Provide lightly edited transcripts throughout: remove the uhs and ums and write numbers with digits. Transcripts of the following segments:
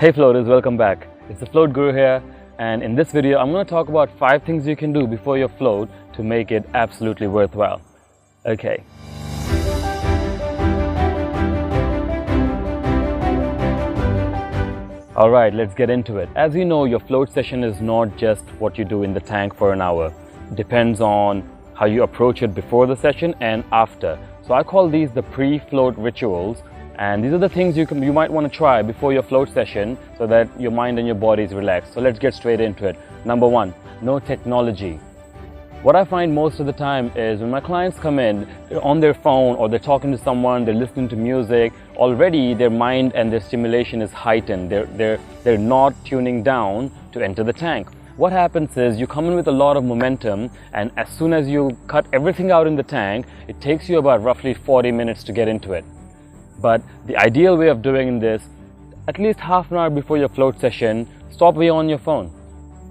Hey floaters, welcome back. It's the Float Guru here, and in this video I'm going to talk about 5 things you can do before your float to make it absolutely worthwhile. Okay. Alright, let's get into it. As you know, your float session is not just what you do in the tank for an hour. It depends on how you approach it before the session and after. So I call these the pre-float rituals. And these are the things you might want to try before your float session so that your mind and your body is relaxed. So let's get straight into it. Number 1, no technology. What I find most of the time is when my clients come in, they're on their phone or they're talking to someone, they're listening to music, already their mind and their stimulation is heightened. They're not tuning down to enter the tank. What happens is you come in with a lot of momentum, and as soon as you cut everything out in the tank, it takes you about roughly 40 minutes to get into it. But the ideal way of doing this, at least half an hour before your float session, stop beyond your phone.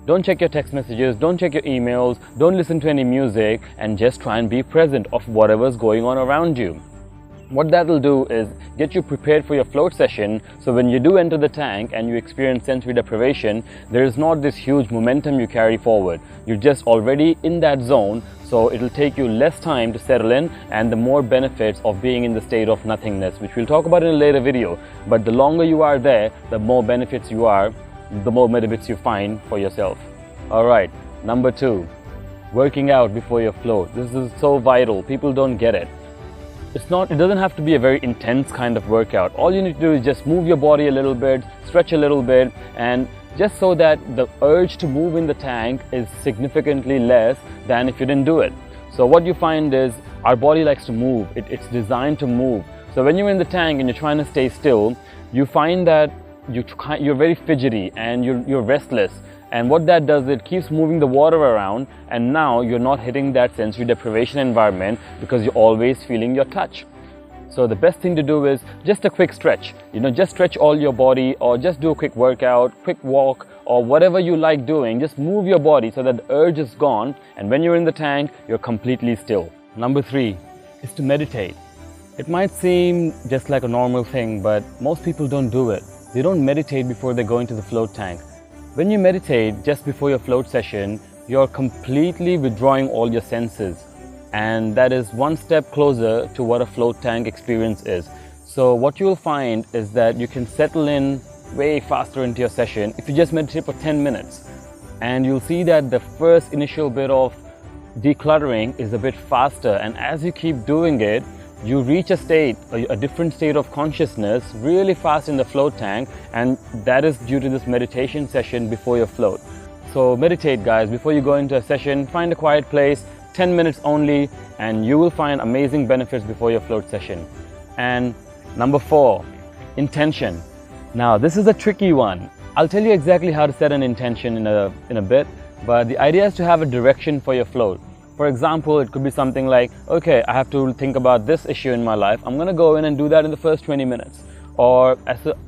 Don't check your text messages, don't check your emails, don't listen to any music, and just try and be present of whatever's going on around you. What that will do is get you prepared for your float session, so when you do enter the tank and you experience sensory deprivation, there is not this huge momentum you carry forward. You're just already in that zone, so it'll take you less time to settle in and the more benefits of being in the state of nothingness, which we'll talk about in a later video. But the longer you are there, the more benefits you are, the more benefits you find for yourself. Alright, number 2, working out before your float. This is so vital, people don't get it. It doesn't have to be a very intense kind of workout. All you need to do is just move your body a little bit, stretch a little bit, and just so that the urge to move in the tank is significantly less than if you didn't do it. So what you find is our body likes to move. It's designed to move. So when you're in the tank and you're trying to stay still, you find that you're very fidgety and you're restless. And what that does, it keeps moving the water around, and now you're not hitting that sensory deprivation environment because you're always feeling your touch. So the best thing to do is just a quick stretch. Just stretch all your body, or just do a quick workout, quick walk, or whatever you like doing. Just move your body so that the urge is gone, and when you're in the tank, you're completely still. Number 3 is to meditate. It might seem just like a normal thing, but most people don't do it. They don't meditate before they go into the float tank. When you meditate just before your float session, you're completely withdrawing all your senses. And that is one step closer to what a float tank experience is. So what you'll find is that you can settle in way faster into your session if you just meditate for 10 minutes. And you'll see that the first initial bit of decluttering is a bit faster. And as you keep doing it, you reach a different state of consciousness really fast in the float tank, and that is due to this meditation session before your float. So meditate, guys, before you go into a session. Find a quiet place, 10 minutes only, and you will find amazing benefits before your float session. And number 4, intention. Now this is a tricky one. I'll tell you exactly how to set an intention in a bit, but the idea is to have a direction for your float. For example, it could be something like, okay, I have to think about this issue in my life. I'm going to go in and do that in the first 20 minutes. Or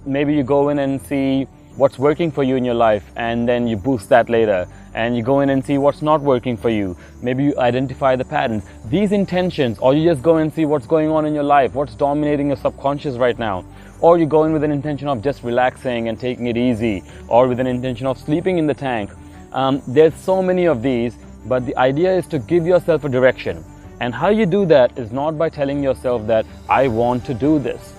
maybe you go in and see what's working for you in your life, and then you boost that later. And you go in and see what's not working for you. Maybe you identify the patterns. These intentions, or you just go and see what's going on in your life, what's dominating your subconscious right now. Or you go in with an intention of just relaxing and taking it easy, or with an intention of sleeping in the tank. There's so many of these. But the idea is to give yourself a direction. And how you do that is not by telling yourself that I want to do this.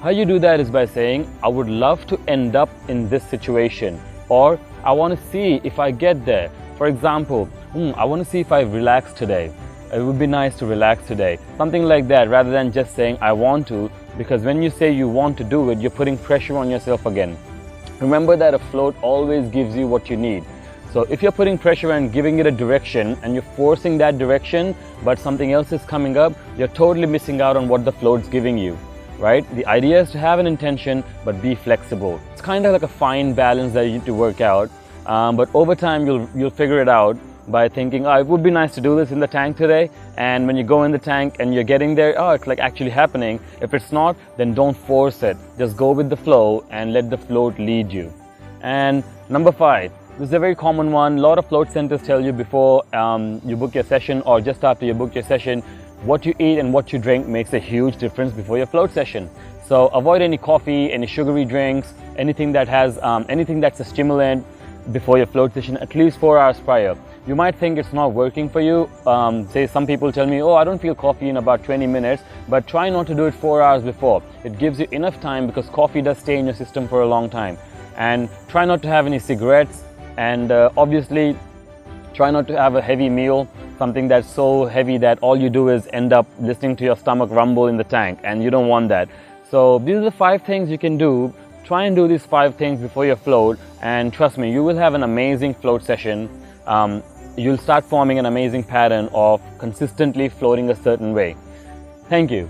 How you do that is by saying, I would love to end up in this situation, or I want to see if I get there. For example, I want to see if I relax today. It would be nice to relax today. Something like that, rather than just saying I want to, because when you say you want to do it, you're putting pressure on yourself again. Remember that a float always gives you what you need. So if you're putting pressure and giving it a direction, and you're forcing that direction, but something else is coming up, you're totally missing out on what the float's giving you, right? The idea is to have an intention, but be flexible. It's kind of like a fine balance that you need to work out. But over time, you'll figure it out by thinking, it would be nice to do this in the tank today. And when you go in the tank and you're getting there, it's like actually happening. If it's not, then don't force it. Just go with the flow and let the float lead you. And number 5. This is a very common one. A lot of float centers tell you before you book your session, or just after you book your session, what you eat and what you drink makes a huge difference before your float session. So avoid any coffee, any sugary drinks, anything that has anything that's a stimulant before your float session, at least 4 hours prior. You might think it's not working for you. Say some people tell me, oh, I don't feel coffee in about 20 minutes, but try not to do it 4 hours before. It gives you enough time because coffee does stay in your system for a long time. And try not to have any cigarettes, and obviously try not to have a heavy meal, something that's so heavy that all you do is end up listening to your stomach rumble in the tank, and you don't want that. So these are the 5 things you can do. Try and do these 5 things before your float, and trust me, you will have an amazing float session. You'll start forming an amazing pattern of consistently floating a certain way. Thank you.